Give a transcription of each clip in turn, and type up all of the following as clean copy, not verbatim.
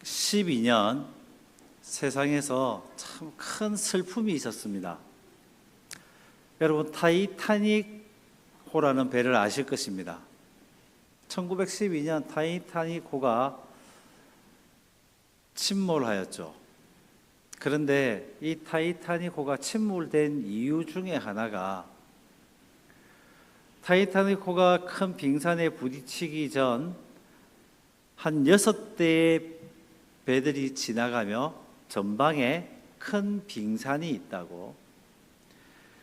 1912년 세상에서 참 큰 슬픔이 있었습니다. 여러분, 타이타닉호라는 배를 아실 것입니다. 1912년 타이타닉호가 침몰하였죠. 그런데 이 타이타닉호가 침몰된 이유 중에 하나가 타이타닉호가 큰 빙산에 부딪히기 전 한 6대의 배들이 지나가며 전방에 큰 빙산이 있다고,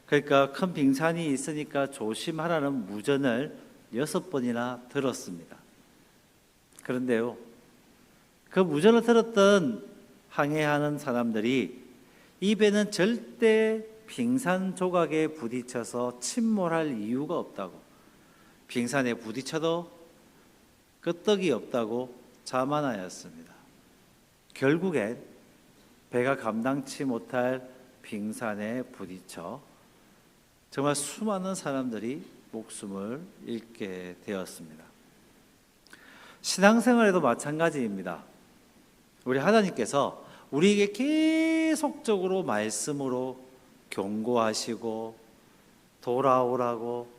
그러니까 큰 빙산이 있으니까 조심하라는 무전을 6번이나 들었습니다. 그런데요, 그 무전을 들었던 항해하는 사람들이 이 배는 절대 빙산 조각에 부딪혀서 침몰할 이유가 없다고, 빙산에 부딪혀도 끄떡이 없다고 자만하였습니다. 결국엔 배가 감당치 못할 빙산에 부딪혀 정말 수많은 사람들이 목숨을 잃게 되었습니다. 신앙생활에도 마찬가지입니다. 우리 하나님께서 우리에게 계속적으로 말씀으로 경고하시고 돌아오라고,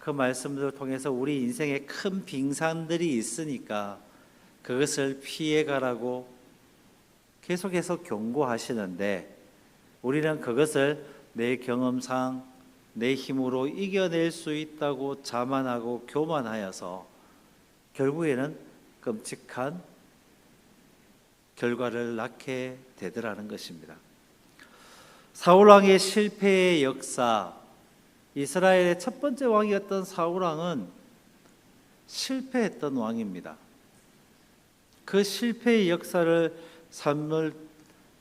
그 말씀들을 통해서 우리 인생에 큰 빙산들이 있으니까 그것을 피해가라고 계속해서 경고하시는데, 우리는 그것을 내 경험상 내 힘으로 이겨낼 수 있다고 자만하고 교만하여서 결국에는 끔찍한 결과를 낳게 되더라는 것입니다. 사울왕의 실패의 역사, 이스라엘의 첫 번째 왕이었던 사울왕은 실패했던 왕입니다. 그 실패의 역사를 삶을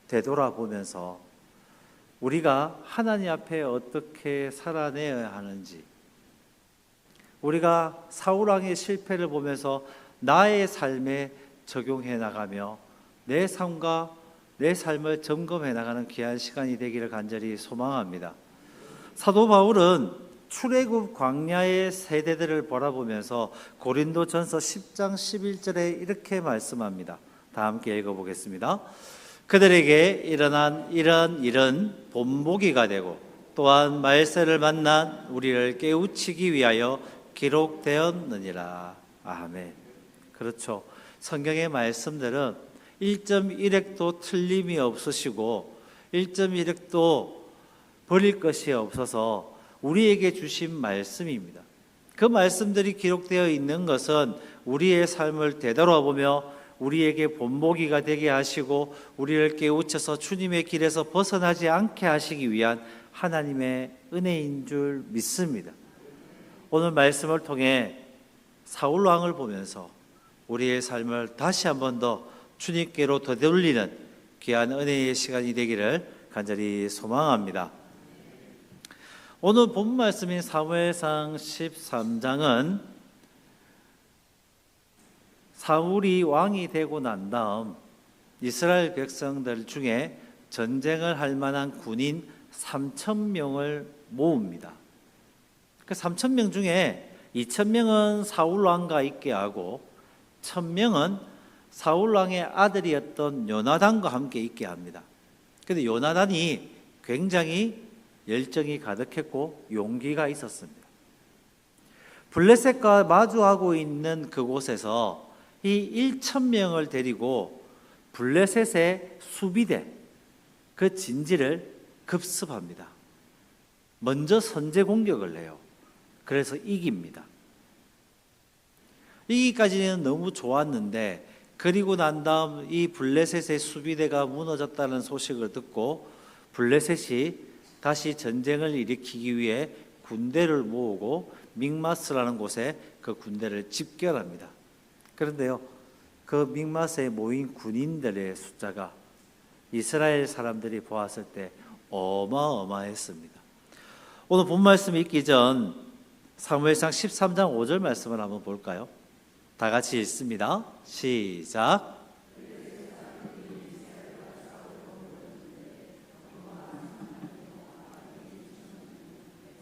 되돌아보면서 우리가 하나님 앞에 어떻게 살아내야 하는지, 우리가 사울왕의 실패를 보면서 나의 삶에 적용해 나가며 내 삶과 내 삶을 점검해 나가는 귀한 시간이 되기를 간절히 소망합니다. 사도 바울은 출애굽 광야의 세대들을 바라보면서 고린도전서 10장 11절에 이렇게 말씀합니다. 다 함께 읽어보겠습니다. 그들에게 일어난 이런 일은 본보기가 되고 또한 말세를 만난 우리를 깨우치기 위하여 기록되었느니라. 아멘. 그렇죠. 성경의 말씀들은 1.1획도 틀림이 없으시고 1.1획도 버릴 것이 없어서 우리에게 주신 말씀입니다. 그 말씀들이 기록되어 있는 것은 우리의 삶을 되돌아보며 우리에게 본보기가 되게 하시고 우리를 깨우쳐서 주님의 길에서 벗어나지 않게 하시기 위한 하나님의 은혜인 줄 믿습니다. 오늘 말씀을 통해 사울왕을 보면서 우리의 삶을 다시 한 번 더 주님께로 되돌리는 귀한 은혜의 시간이 되기를 간절히 소망합니다. 오늘 본 말씀인 사무엘상 13장은 사울이 왕이 되고 난 다음 이스라엘 백성들 중에 전쟁을 할 만한 군인 3,000명을 모읍니다. 그 3,000명 중에 2,000명은 사울 왕과 있게 하고 1,000명은 사울 왕의 아들이었던 요나단과 함께 있게 합니다. 그런데 요나단이 굉장히 열정이 가득했고 용기가 있었습니다. 블레셋과 마주하고 있는 그곳에서 이 1,000명을 데리고 블레셋의 수비대, 그 진지를 급습합니다. 먼저 선제 공격을 해요. 그래서 이깁니다. 이기까지는 너무 좋았는데, 그리고 난 다음 이 블레셋의 수비대가 무너졌다는 소식을 듣고 블레셋이 다시 전쟁을 일으키기 위해 군대를 모으고 믹마스라는 곳에 그 군대를 집결합니다. 그런데요, 그 믹마스에 모인 군인들의 숫자가 이스라엘 사람들이 보았을 때 어마어마했습니다. 오늘 본 말씀 읽기 전 사무엘상 13장 5절 말씀을 한번 볼까요? 다 같이 읽습니다. 시작.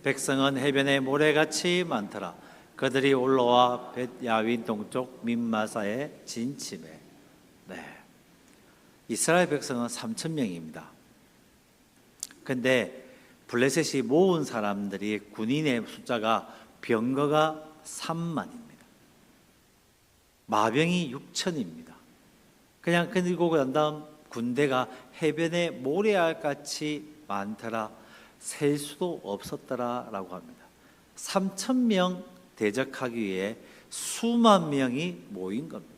백성은 해변에 모래같이 많더라. 그들이 올라와 벳야윈 동쪽 민마사에 진침해. 네. 이스라엘 백성은 3천 명입니다. 근데 블레셋이 모은 사람들이 군인의 숫자가 병거가 3만입니다. 마병이 6천입니다. 그냥 그리고 난 다음 군대가 해변에 모래알같이 많더라, 셀 수도 없었더라라고 합니다. 3천 명 대적하기 위해 수만 명이 모인 겁니다.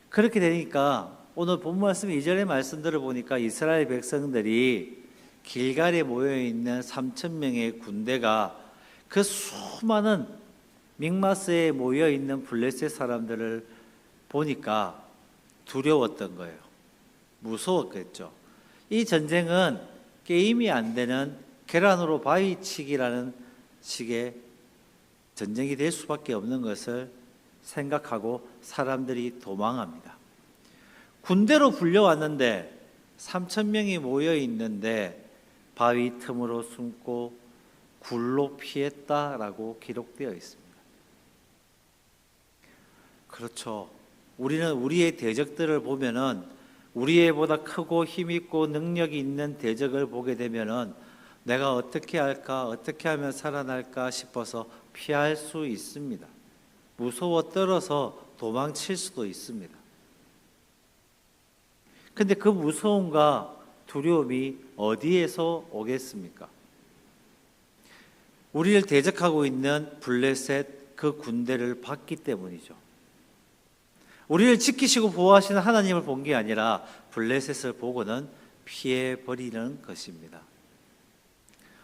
그렇게 되니까 오늘 본문 말씀 2절의 말씀들을 보니까 이스라엘 백성들이 길갈에 모여있는 3천 명의 군대가 그 수많은 믹마스에 모여있는 블레셋 사람들을 보니까 두려웠던 거예요. 무서웠겠죠. 이 전쟁은 게임이 안 되는 계란으로 바위치기라는 식의 전쟁이 될 수밖에 없는 것을 생각하고 사람들이 도망합니다. 군대로 불려왔는데 3천 명이 모여 있는데 바위 틈으로 숨고 굴로 피했다라고 기록되어 있습니다. 그렇죠. 우리는 우리의 대적들을 보면은 우리보다 크고 힘있고 능력이 있는 대적을 보게 되면은 내가 어떻게 할까, 어떻게 하면 살아날까 싶어서 피할 수 있습니다. 무서워 떨어서 도망칠 수도 있습니다. 근데 그 무서움과 두려움이 어디에서 오겠습니까? 우리를 대적하고 있는 블레셋 그 군대를 봤기 때문이죠. 우리를 지키시고 보호하시는 하나님을 본 게 아니라 블레셋을 보고는 피해버리는 것입니다.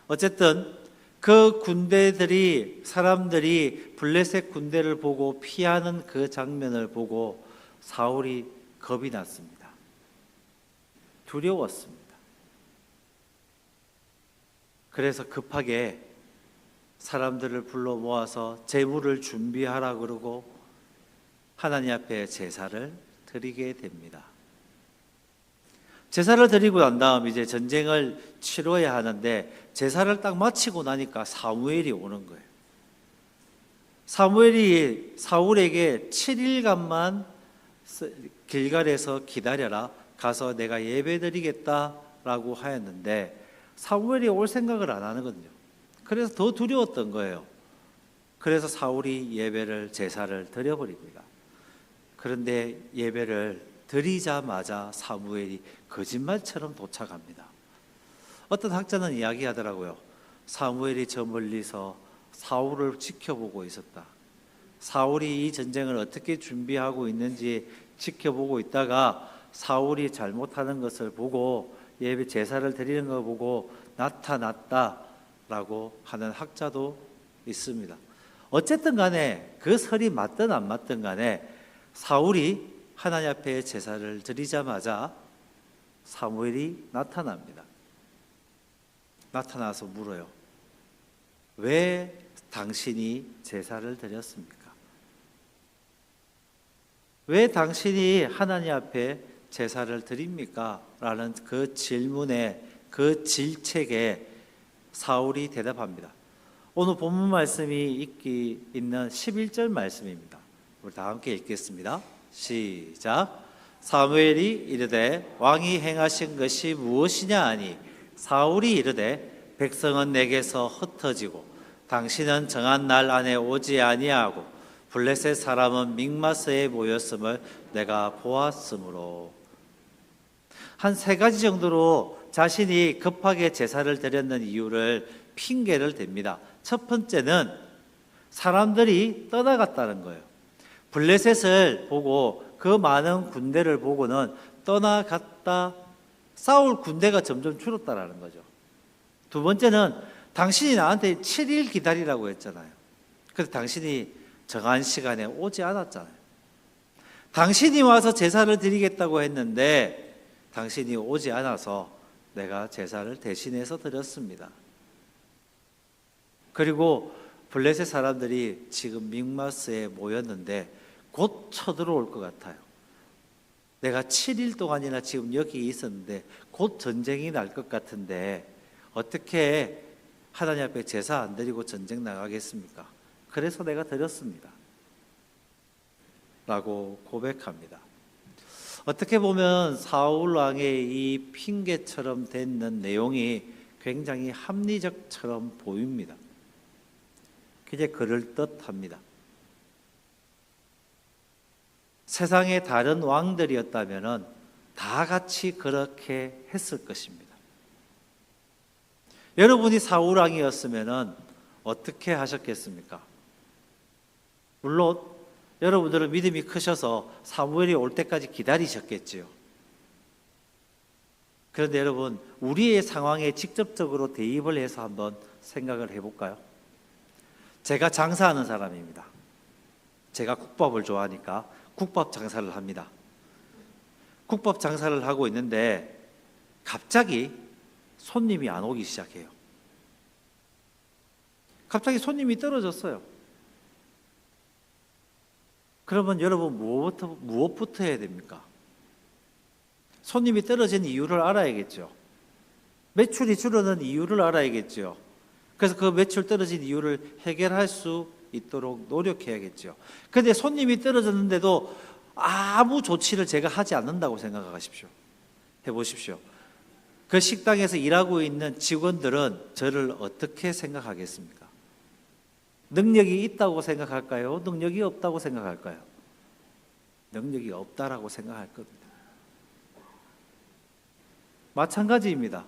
어쨌든 그 군대들이, 사람들이 블레셋 군대를 보고 피하는 그 장면을 보고 사울이 겁이 났습니다. 두려웠습니다. 그래서 급하게 사람들을 불러 모아서 제물을 준비하라 그러고 하나님 앞에 제사를 드리게 됩니다. 제사를 드리고 난 다음 이제 전쟁을 치러야 하는데 제사를 딱 마치고 나니까 사무엘이 오는 거예요. 사무엘이 사울에게 7일간만 길갈에서 기다려라, 가서 내가 예배 드리겠다라고 하였는데 사무엘이 올 생각을 안 하거든요. 그래서 더 두려웠던 거예요. 그래서 사울이 예배를, 제사를 드려버립니다. 그런데 예배를 드리자마자 사무엘이 거짓말처럼 도착합니다. 어떤 학자는 이야기하더라고요. 사무엘이 저 멀리서 사울을 지켜보고 있었다. 사울이 이 전쟁을 어떻게 준비하고 있는지 지켜보고 있다가 사울이 잘못하는 것을 보고 예배 제사를 드리는 걸 보고 나타났다라고 하는 학자도 있습니다. 어쨌든 간에 그 설이 맞든 안 맞든 간에 사울이 하나님 앞에 제사를 드리자마자 사무엘이 나타납니다. 나타나서 물어요. 왜 당신이 제사를 드렸습니까? 왜 당신이 하나님 앞에 제사를 드립니까? 라는 그 질문에, 그 질책에 사울이 대답합니다. 오늘 본문 말씀이 있는 11절 말씀입니다. 우리 다 함께 읽겠습니다. 시작. 사무엘이 이르되 왕이 행하신 것이 무엇이냐 하니 사울이 이르되 백성은 내게서 흩어지고 당신은 정한 날 안에 오지 아니하고 블레셋 사람은 믹마스에 모였음을 내가 보았으므로. 한 세 가지 정도로 자신이 급하게 제사를 드렸는 이유를 핑계를 댑니다. 첫 번째는 사람들이 떠나갔다는 거예요. 블레셋을 보고 그 많은 군대를 보고는 떠나갔다, 싸울 군대가 점점 줄었다라는 거죠. 두 번째는 당신이 나한테 7일 기다리라고 했잖아요. 그래서 당신이 정한 시간에 오지 않았잖아요. 당신이 와서 제사를 드리겠다고 했는데 당신이 오지 않아서 내가 제사를 대신해서 드렸습니다. 그리고 블레셋 사람들이 지금 믹마스에 모였는데 곧 쳐들어올 것 같아요. 내가 7일 동안이나 지금 여기 있었는데 곧 전쟁이 날 것 같은데 어떻게 하나님 앞에 제사 안 드리고 전쟁 나가겠습니까? 그래서 내가 드렸습니다 라고 고백합니다. 어떻게 보면 사울 왕의 이 핑계처럼 되는 내용이 굉장히 합리적처럼 보입니다. 굉장히 그럴듯합니다. 세상의 다른 왕들이었다면 다 같이 그렇게 했을 것입니다. 여러분이 사울 왕이었으면 어떻게 하셨겠습니까? 물론 여러분들은 믿음이 크셔서 사무엘이 올 때까지 기다리셨겠지요. 그런데 여러분, 우리의 상황에 직접적으로 대입을 해서 한번 생각을 해볼까요? 제가 장사하는 사람입니다. 제가 국밥을 좋아하니까 국밥 장사를 합니다. 국밥 장사를 하고 있는데 갑자기 손님이 안 오기 시작해요. 갑자기 손님이 떨어졌어요. 그러면 여러분 무엇부터 해야 됩니까? 손님이 떨어진 이유를 알아야겠죠. 매출이 줄어든 이유를 알아야겠죠. 그래서 그 매출 떨어진 이유를 해결할 수 있도록 노력해야겠죠. 그런데 손님이 떨어졌는데도 아무 조치를 제가 하지 않는다고 생각하십시오. 해보십시오. 그 식당에서 일하고 있는 직원들은 저를 어떻게 생각하겠습니까? 능력이 있다고 생각할까요? 능력이 없다고 생각할까요? 능력이 없다라고 생각할 겁니다. 마찬가지입니다.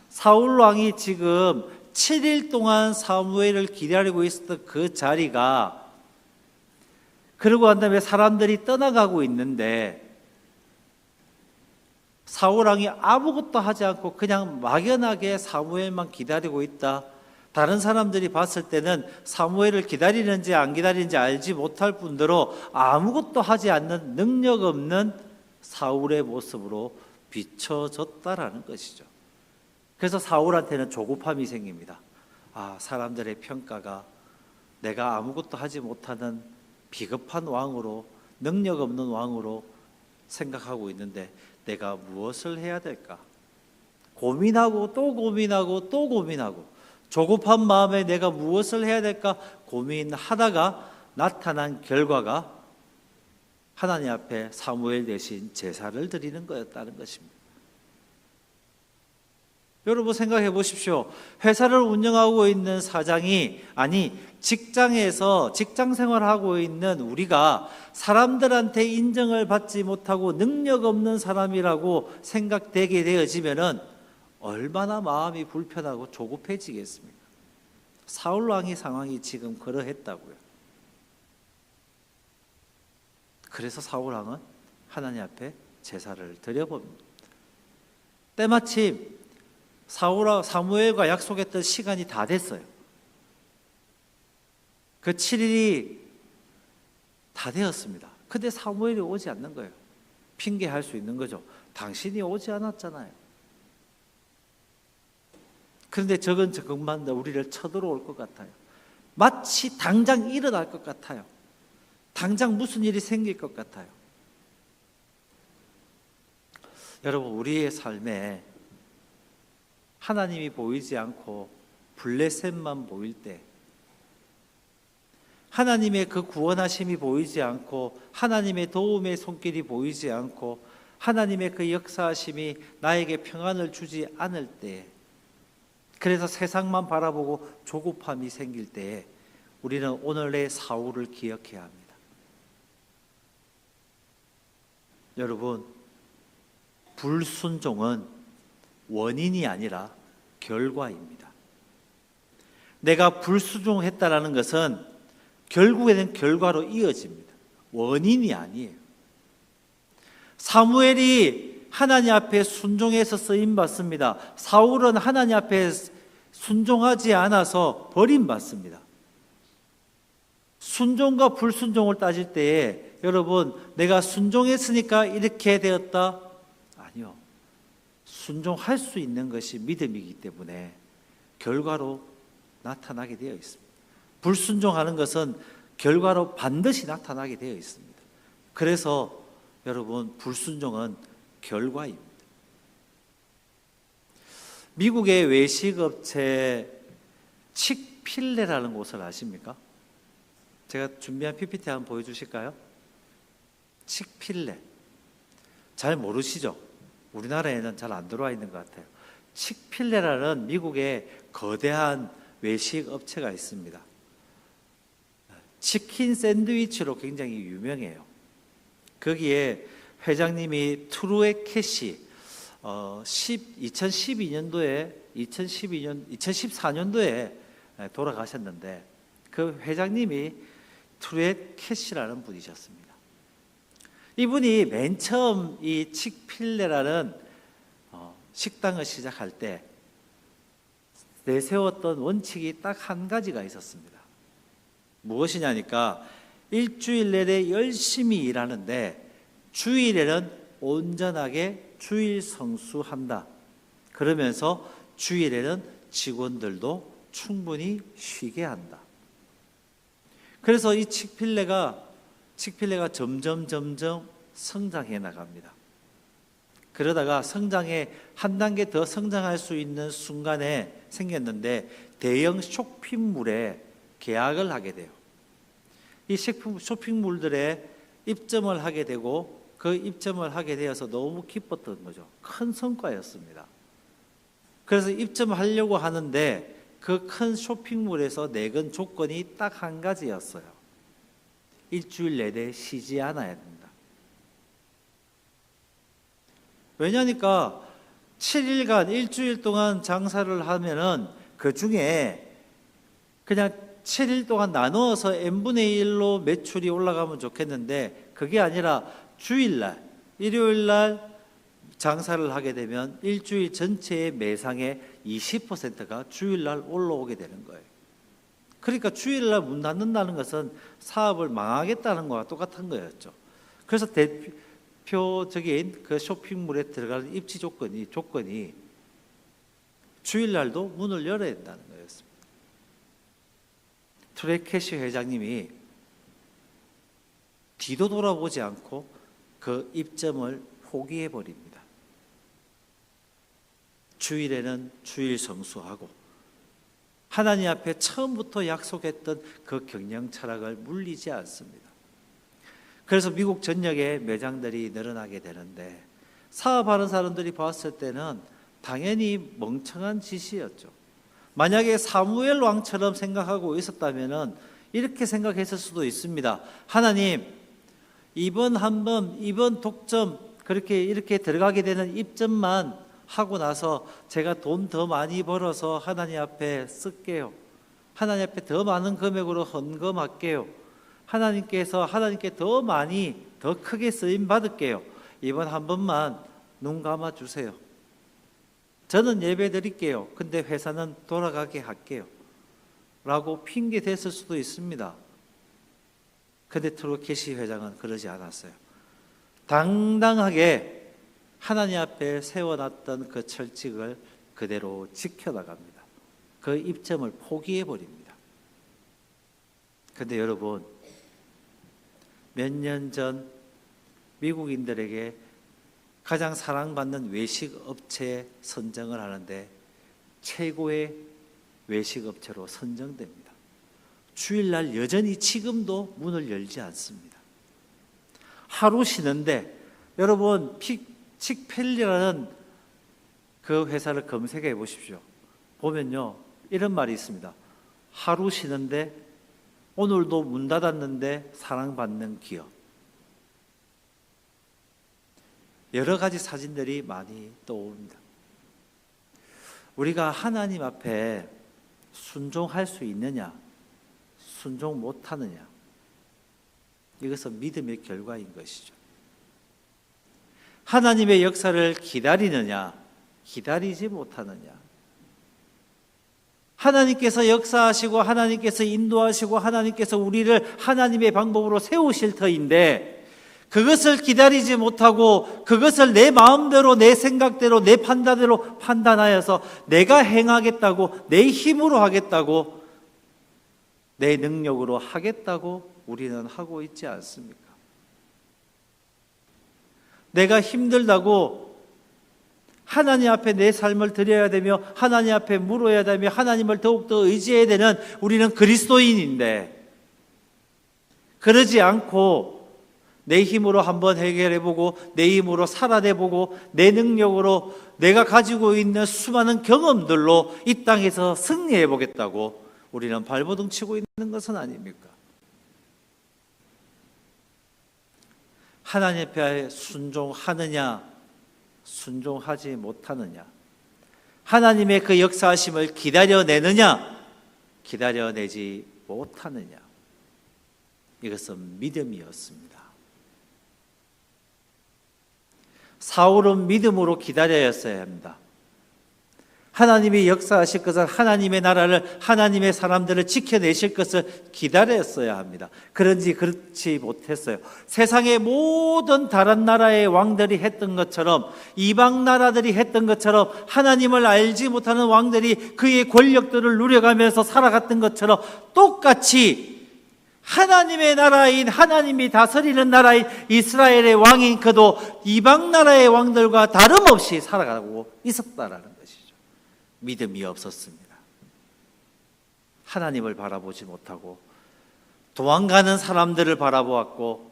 사울 왕이 지금 7일 동안 사무엘을 기다리고 있었던 그 자리가, 그러고 난 다음에 사람들이 떠나가고 있는데 사울 왕이 아무것도 하지 않고 그냥 막연하게 사무엘만 기다리고 있다. 다른 사람들이 봤을 때는 사무엘을 기다리는지 안 기다리는지 알지 못할 뿐더러 아무것도 하지 않는 능력 없는 사울의 모습으로 비춰졌다라는 것이죠. 그래서 사울한테는 조급함이 생깁니다. 아, 사람들의 평가가 내가 아무것도 하지 못하는 비겁한 왕으로, 능력 없는 왕으로 생각하고 있는데 내가 무엇을 해야 될까? 고민하고 또 고민하고 또 고민하고 조급한 마음에 내가 무엇을 해야 될까 고민하다가 나타난 결과가 하나님 앞에 사무엘 대신 제사를 드리는 거였다는 것입니다. 여러분 생각해 보십시오. 회사를 운영하고 있는 사장이, 아니 직장에서 직장 생활하고 있는 우리가 사람들한테 인정을 받지 못하고 능력 없는 사람이라고 생각되게 되어지면은 얼마나 마음이 불편하고 조급해지겠습니까? 사울 왕의 상황이 지금 그러했다고요. 그래서 사울 왕은 하나님 앞에 제사를 드려봅니다. 때마침 사무엘과 약속했던 시간이 다 됐어요. 그 7일이 다 되었습니다. 근데 사무엘이 오지 않는 거예요. 핑계할 수 있는 거죠. 당신이 오지 않았잖아요. 그런데 저건 저것만 우리를 쳐들어올 것 같아요. 마치 당장 일어날 것 같아요. 당장 무슨 일이 생길 것 같아요. 여러분, 우리의 삶에 하나님이 보이지 않고 블레셋만 보일 때, 하나님의 그 구원하심이 보이지 않고 하나님의 도움의 손길이 보이지 않고 하나님의 그 역사하심이 나에게 평안을 주지 않을 때, 그래서 세상만 바라보고 조급함이 생길 때 우리는 오늘의 사울을 기억해야 합니다. 여러분, 불순종은 원인이 아니라 결과입니다. 내가 불순종했다라는 것은 결국에는 결과로 이어집니다. 원인이 아니에요. 사무엘이 하나님 앞에 순종해서 쓰임받습니다. 사울은 하나님 앞에 순종하지 않아서 버림받습니다. 순종과 불순종을 따질 때에 여러분, 내가 순종했으니까 이렇게 되었다? 아니요. 순종할 수 있는 것이 믿음이기 때문에 결과로 나타나게 되어 있습니다. 불순종하는 것은 결과로 반드시 나타나게 되어 있습니다. 그래서 여러분, 불순종은 결과입니다. 미국의 외식업체 칙필레라는 곳을 아십니까? 제가 준비한 PPT 한번 보여주실까요? 칙필레. 잘 모르시죠? 우리나라에는 잘 안 들어와 있는 것 같아요. 칙필레라는 미국의 거대한 외식 업체가 있습니다. 치킨 샌드위치로 굉장히 유명해요. 거기에 회장님이 트루에 캐시 2014년도에 돌아가셨는데 그 회장님이 트루에 캐시라는 분이셨습니다. 이분이 맨 처음 이 칙필레라는 식당을 시작할 때 내세웠던 원칙이 딱 한 가지가 있었습니다. 무엇이냐니까 일주일 내내 열심히 일하는데 주일에는 온전하게 주일 성수한다. 그러면서 주일에는 직원들도 충분히 쉬게 한다. 그래서 이 칙필레가 점점 성장해 나갑니다. 그러다가 성장에 한 단계 더 성장할 수 있는 순간에 생겼는데 대형 쇼핑몰에 계약을 하게 돼요. 이 쇼핑몰들에 입점을 하게 되고 그 입점을 하게 되어서 너무 기뻤던 거죠. 큰 성과였습니다. 그래서 입점하려고 하는데 그 큰 쇼핑몰에서 내건 조건이 딱 한 가지였어요. 일주일 내내 쉬지 않아야 된다. 왜냐니까 7일간 일주일 동안 장사를 하면은 그 중에 그냥 7일 동안 나누어서 n분의 1로 매출이 올라가면 좋겠는데 그게 아니라 주일날, 일요일날 장사를 하게 되면 일주일 전체의 매상의 20%가 주일날 올라오게 되는 거예요. 그러니까 주일날 문 닫는다는 것은 사업을 망하겠다는 거와 똑같은 거였죠. 그래서 대표적인 그 쇼핑몰에 들어가는 입지 조건이 주일날도 문을 열어야 된다는 거였습니다. 트레캐시 회장님이 뒤도 돌아보지 않고 그 입점을 포기해 버립니다. 주일에는 주일 성수하고 하나님 앞에 처음부터 약속했던 그 경영 철학을 물리지 않습니다. 그래서 미국 전역에 매장들이 늘어나게 되는데 사업하는 사람들이 봤을 때는 당연히 멍청한 짓이었죠. 만약에 사무엘 왕처럼 생각하고 있었다면 이렇게 생각했을 수도 있습니다. 하나님, 이번 독점 이렇게 들어가게 되는 입점만 하고 나서 제가 돈 더 많이 벌어서 하나님 앞에 쓸게요. 하나님 앞에 더 많은 금액으로 헌금할게요. 하나님께 더 크게 쓰임 받을게요. 이번 한 번만 눈 감아 주세요. 저는 예배 드릴게요. 근데 회사는 돌아가게 할게요. 라고 핑계 댔을 수도 있습니다. 근데 트루캐시 회장은 그러지 않았어요. 당당하게 하나님 앞에 세워놨던 그 철칙을 그대로 지켜나갑니다. 그 입점을 포기해버립니다. 그런데 여러분, 몇 년 전 미국인들에게 가장 사랑받는 외식 업체 선정을 하는데 최고의 외식 업체로 선정됩니다. 주일날 여전히 지금도 문을 열지 않습니다. 하루 쉬는데 여러분 칙필레라는 그 회사를 검색해 보십시오. 보면요 이런 말이 있습니다. 하루 쉬는데 오늘도 문 닫았는데 사랑받는 기업. 여러 가지 사진들이 많이 떠오릅니다. 우리가 하나님 앞에 순종할 수 있느냐, 순종 못하느냐, 이것은 믿음의 결과인 것이죠. 하나님의 역사를 기다리느냐, 기다리지 못하느냐. 하나님께서 역사하시고 하나님께서 인도하시고 하나님께서 우리를 하나님의 방법으로 세우실 터인데 그것을 기다리지 못하고 그것을 내 마음대로 내 생각대로 내 판단대로 판단하여서 내가 행하겠다고 내 힘으로 하겠다고 내 능력으로 하겠다고 우리는 하고 있지 않습니까? 내가 힘들다고 하나님 앞에 내 삶을 드려야 되며 하나님 앞에 물어야 되며 하나님을 더욱더 의지해야 되는 우리는 그리스도인인데, 그러지 않고 내 힘으로 한번 해결해보고 내 힘으로 살아내보고 내 능력으로 내가 가지고 있는 수많은 경험들로 이 땅에서 승리해보겠다고 우리는 발버둥 치고 있는 것은 아닙니까? 하나님 앞에 순종하느냐 순종하지 못하느냐, 하나님의 그 역사하심을 기다려내느냐 기다려내지 못하느냐, 이것은 믿음이었습니다. 사울은 믿음으로 기다려야 합니다. 하나님이 역사하실 것을, 하나님의 나라를, 하나님의 사람들을 지켜내실 것을 기다렸어야 합니다. 그런지 그렇지 못했어요. 세상의 모든 다른 나라의 왕들이 했던 것처럼, 이방 나라들이 했던 것처럼, 하나님을 알지 못하는 왕들이 그의 권력들을 누려가면서 살아갔던 것처럼 똑같이 하나님의 나라인, 하나님이 다스리는 나라인 이스라엘의 왕인 그도 이방 나라의 왕들과 다름없이 살아가고 있었다라는 것이죠. 믿음이 없었습니다. 하나님을 바라보지 못하고 도망가는 사람들을 바라보았고,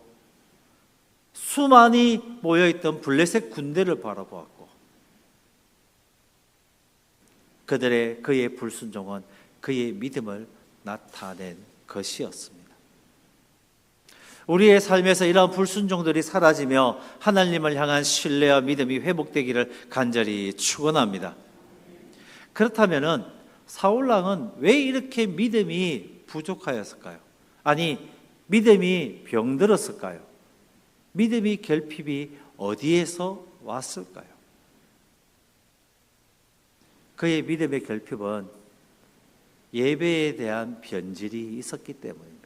수많이 모여있던 블레셋 군대를 바라보았고, 그의 불순종은 그의 믿음을 나타낸 것이었습니다. 우리의 삶에서 이러한 불순종들이 사라지며 하나님을 향한 신뢰와 믿음이 회복되기를 간절히 축원합니다. 그렇다면 사울왕은 왜 이렇게 믿음이 부족하였을까요? 아니, 믿음이 병들었을까요? 믿음이 결핍이 어디에서 왔을까요? 그의 믿음의 결핍은 예배에 대한 변질이 있었기 때문입니다.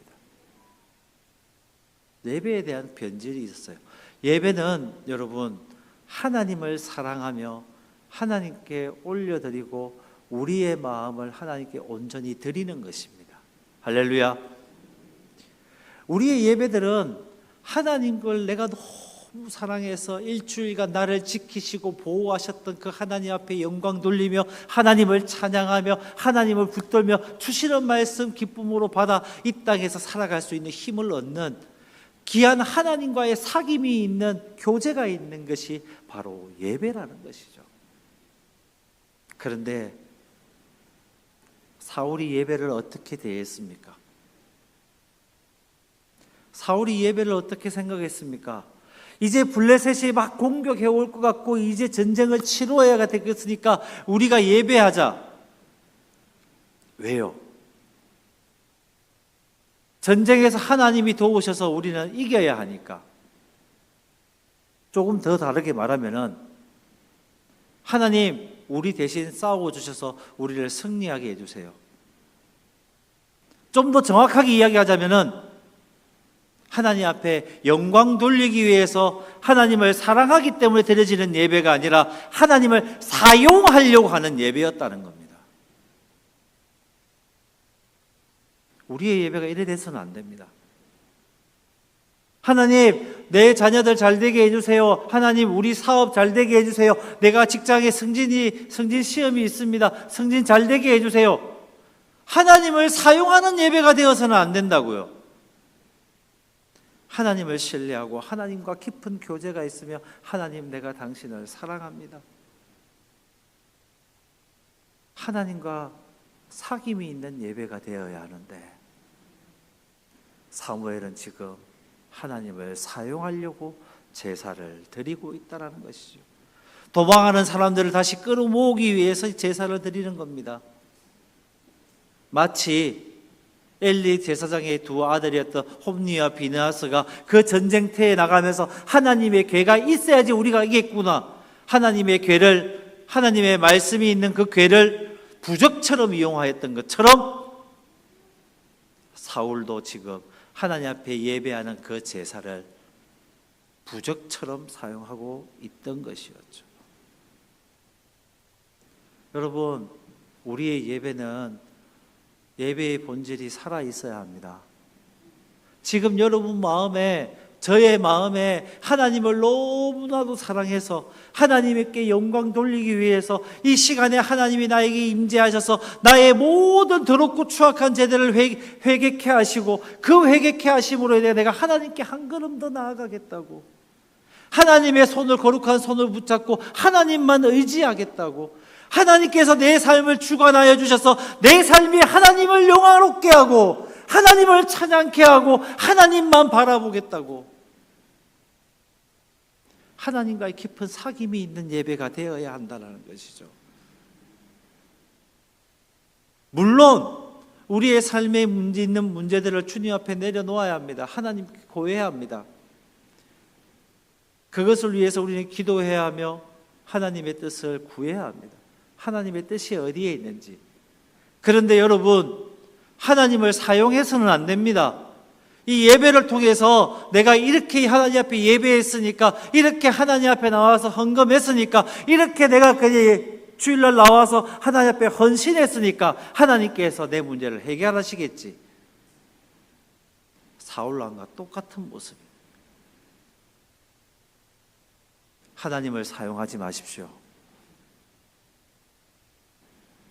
예배에 대한 변질이 있었어요. 예배는 여러분, 하나님을 사랑하며 하나님께 올려드리고 우리의 마음을 하나님께 온전히 드리는 것입니다. 할렐루야. 우리의 예배들은 하나님을 내가 너무 사랑해서 일주일간 나를 지키시고 보호하셨던 그 하나님 앞에 영광 돌리며 하나님을 찬양하며 하나님을 붙들며 주시는 말씀 기쁨으로 받아 이 땅에서 살아갈 수 있는 힘을 얻는 귀한 하나님과의 사귐이 있는, 교제가 있는 것이 바로 예배라는 것이죠. 그런데 사울이 예배를 어떻게 대했습니까? 사울이 예배를 어떻게 생각했습니까? 이제 블레셋이 막 공격해 올 것 같고 이제 전쟁을 치러야 되겠으니까 우리가 예배하자. 왜요? 전쟁에서 하나님이 도우셔서 우리는 이겨야 하니까. 조금 더 다르게 말하면은, 하나님 우리 대신 싸워주셔서 우리를 승리하게 해주세요. 좀 더 정확하게 이야기하자면은, 하나님 앞에 영광 돌리기 위해서 하나님을 사랑하기 때문에 드려지는 예배가 아니라 하나님을 사용하려고 하는 예배였다는 겁니다. 우리의 예배가 이래 돼서는 안 됩니다. 하나님, 내 자녀들 잘 되게 해주세요. 하나님, 우리 사업 잘 되게 해주세요. 내가 직장에 승진 시험이 있습니다. 승진 잘 되게 해주세요. 하나님을 사용하는 예배가 되어서는 안 된다고요. 하나님을 신뢰하고 하나님과 깊은 교제가 있으며, 하나님, 내가 당신을 사랑합니다. 하나님과 사귐이 있는 예배가 되어야 하는데, 사무엘은 지금 하나님을 사용하려고 제사를 드리고 있다는 것이죠. 도망하는 사람들을 다시 끌어모으기 위해서 제사를 드리는 겁니다. 마치 엘리 제사장의 두 아들이었던 홈니와 비느하스가 그 전쟁터에 나가면서 하나님의 궤가 있어야지 우리가 이겠구나, 하나님의 궤를, 하나님의 말씀이 있는 그 궤를 부적처럼 이용하였던 것처럼 사울도 지금 하나님 앞에 예배하는 그 제사를 부적처럼 사용하고 있던 것이었죠. 여러분, 우리의 예배는 예배의 본질이 살아 있어야 합니다. 지금 여러분 마음에 저의 마음에 하나님을 너무나도 사랑해서 하나님께 영광 돌리기 위해서 이 시간에 하나님이 나에게 임재하셔서 나의 모든 더럽고 추악한 죄들을 회개케 하시고 그 회개케 하심으로 인해 내가 하나님께 한 걸음 더 나아가겠다고, 하나님의 손을, 거룩한 손을 붙잡고 하나님만 의지하겠다고, 하나님께서 내 삶을 주관하여 주셔서 내 삶이 하나님을 영화롭게 하고 하나님을 찬양케 하고 하나님만 바라보겠다고, 하나님과의 깊은 사귐이 있는 예배가 되어야 한다는 것이죠. 물론 우리의 삶에 문제 있는 문제들을 주님 앞에 내려놓아야 합니다. 하나님께 고해야 합니다. 그것을 위해서 우리는 기도해야 하며 하나님의 뜻을 구해야 합니다. 하나님의 뜻이 어디에 있는지. 그런데 여러분, 하나님을 사용해서는 안 됩니다. 이 예배를 통해서 내가 이렇게 하나님 앞에 예배했으니까, 이렇게 하나님 앞에 나와서 헌금했으니까, 이렇게 내가 주일날 나와서 하나님 앞에 헌신했으니까 하나님께서 내 문제를 해결하시겠지. 사울왕과 똑같은 모습입니다. 하나님을 사용하지 마십시오.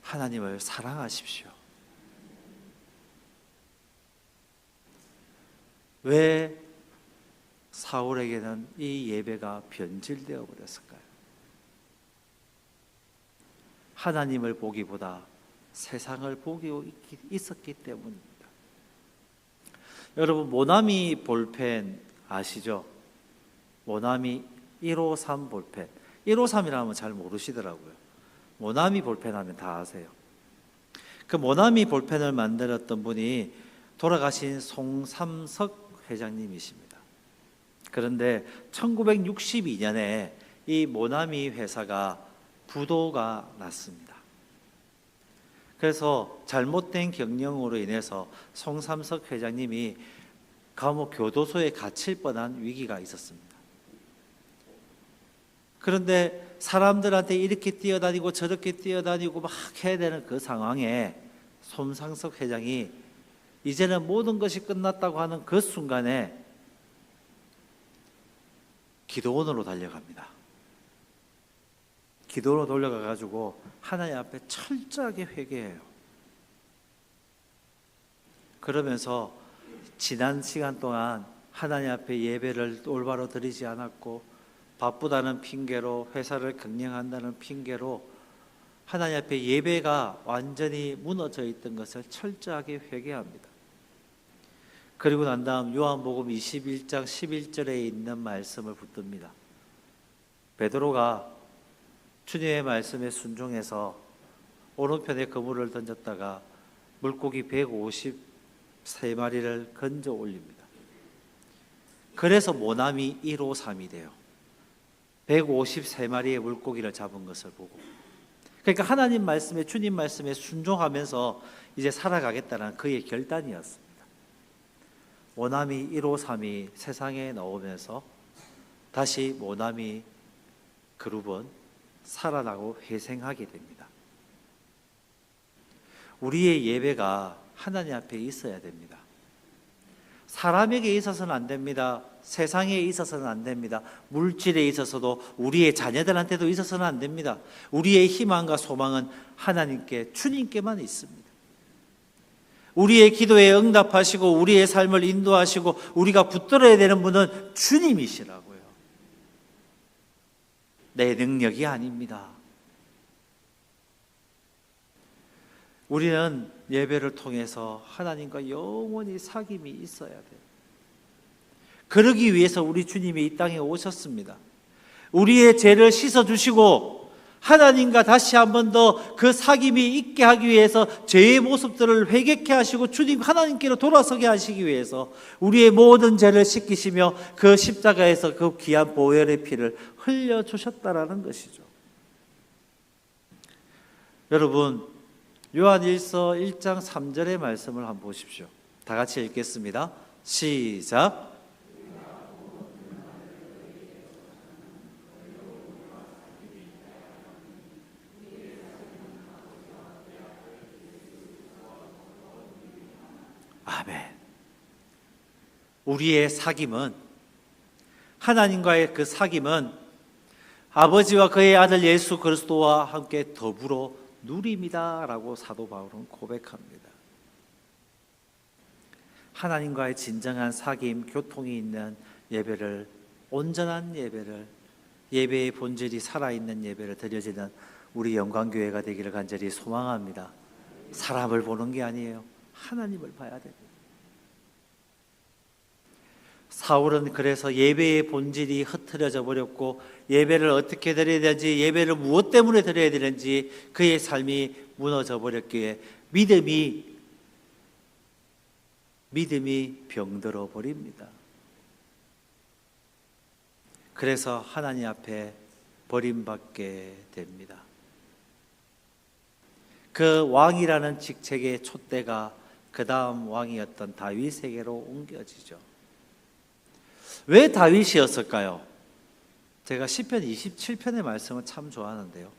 하나님을 사랑하십시오. 왜 사울에게는 이 예배가 변질되어 버렸을까요? 하나님을 보기보다 세상을 보고 있었기 때문입니다. 여러분, 모나미 볼펜 아시죠? 모나미 153 볼펜. 153이라면 잘 모르시더라고요. 모나미 볼펜 하면 다 아세요. 그 모나미 볼펜을 만들었던 분이 돌아가신 송삼석 회장님이십니다. 그런데 1962년에 이 모나미 회사가 부도가 났습니다. 그래서 잘못된 경영으로 인해서 송삼석 회장님이 감옥 교도소에 갇힐 뻔한 위기가 있었습니다. 그런데 사람들한테 이렇게 뛰어다니고 저렇게 뛰어다니고 막 해야 되는 그 상황에 송삼석 회장이 이제는 모든 것이 끝났다고 하는 그 순간에 기도원으로 달려갑니다. 기도로 돌려가가지고 하나님 앞에 철저하게 회개해요. 그러면서 지난 시간 동안 하나님 앞에 예배를 올바로 드리지 않았고 바쁘다는 핑계로, 회사를 경영한다는 핑계로 하나님 앞에 예배가 완전히 무너져 있던 것을 철저하게 회개합니다. 그리고 난 다음 요한복음 21장 11절에 있는 말씀을 붙듭니다. 베드로가 주님의 말씀에 순종해서 오른편에 그물을 던졌다가 물고기 153마리를 건져 올립니다. 그래서 모나미 153이 돼요. 153마리의 물고기를 잡은 것을 보고, 그러니까 하나님 말씀에, 주님 말씀에 순종하면서 이제 살아가겠다는 그의 결단이었습니다. 모나미 153이 세상에 나오면서 다시 모나미 그룹은 살아나고 회생하게 됩니다. 우리의 예배가 하나님 앞에 있어야 됩니다. 사람에게 있어서는 안 됩니다. 세상에 있어서는 안 됩니다. 물질에 있어서도, 우리의 자녀들한테도 있어서는 안 됩니다. 우리의 희망과 소망은 하나님께, 주님께만 있습니다. 우리의 기도에 응답하시고 우리의 삶을 인도하시고 우리가 붙들어야 되는 분은 주님이시라고요. 내 능력이 아닙니다. 우리는 예배를 통해서 하나님과 영원히 사귐이 있어야 돼요. 그러기 위해서 우리 주님이 이 땅에 오셨습니다. 우리의 죄를 씻어주시고 하나님과 다시 한 번 더 그 사귐이 있게 하기 위해서 죄의 모습들을 회개케 하시고 주님 하나님께로 돌아서게 하시기 위해서 우리의 모든 죄를 씻기시며 그 십자가에서 그 귀한 보혈의 피를 흘려주셨다라는 것이죠. 여러분, 요한일서 1장 3절의 말씀을 한번 보십시오. 다 같이 읽겠습니다. 시작. 아멘. 우리의 사귐은 하나님과의 그 사귐은 아버지와 그의 아들 예수 그리스도와 함께 더불어 누립니다라고 사도 바울은 고백합니다. 하나님과의 진정한 사귐, 교통이 있는 예배를, 온전한 예배를, 예배의 본질이 살아있는 예배를 드려지는 우리 영광교회가 되기를 간절히 소망합니다. 사람을 보는 게 아니에요. 하나님을 봐야 됩니다. 사울은 그래서 예배의 본질이 흐트러져 버렸고, 예배를 어떻게 드려야 되는지, 예배를 무엇 때문에 드려야 되는지 그의 삶이 무너져 버렸기에 믿음이 병들어 버립니다. 그래서 하나님 앞에 버림받게 됩니다. 그 왕이라는 직책의 촛대가 그 다음 왕이었던 다윗에게로 옮겨지죠. 왜 다윗이었을까요? 제가 시편 27편의 말씀을 참 좋아하는데요.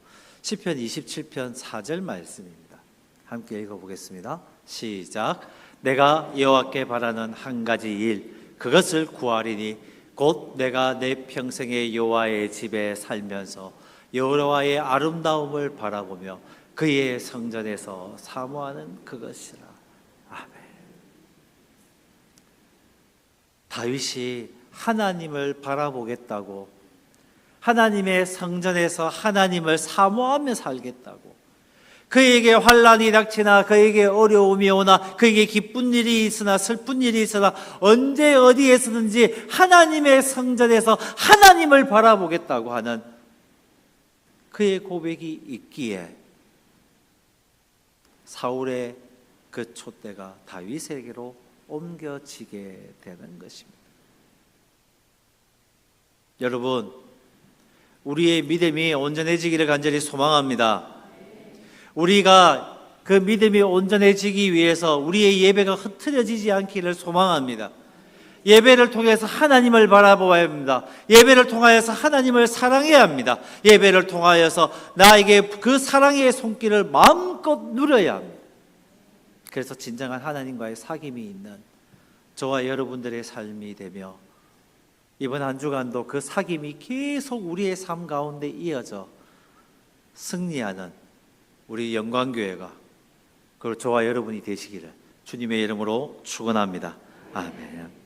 시편 27편 4절 말씀입니다. 함께 읽어보겠습니다. 시작. 내가 여호와께 바라는 한 가지 일, 그것을 구하리니 곧 내가 내 평생에 여호와의 집에 살면서 여호와의 아름다움을 바라보며 그의 성전에서 사모하는 그것이라. 아멘. 다윗이 하나님을 바라보겠다고, 하나님의 성전에서 하나님을 사모하며 살겠다고, 그에게 환난이 닥치나 그에게 어려움이 오나 그에게 기쁜 일이 있으나 슬픈 일이 있으나 언제 어디에서든지 하나님의 성전에서 하나님을 바라보겠다고 하는 그의 고백이 있기에 사울의 그 촛대가 다윗에게로 옮겨지게 되는 것입니다. 여러분, 우리의 믿음이 온전해지기를 간절히 소망합니다. 우리가 그 믿음이 온전해지기 위해서 우리의 예배가 흐트러지지 않기를 소망합니다. 예배를 통해서 하나님을 바라보아야 합니다. 예배를 통하여서 하나님을 사랑해야 합니다. 예배를 통하여서 나에게 그 사랑의 손길을 마음껏 누려야 합니다. 그래서 진정한 하나님과의 사귐이 있는 저와 여러분들의 삶이 되며, 이번 한 주간도 그 사귐이 계속 우리의 삶 가운데 이어져 승리하는 우리 영광교회가, 그리고 저와 여러분이 되시기를 주님의 이름으로 축원합니다. 아멘.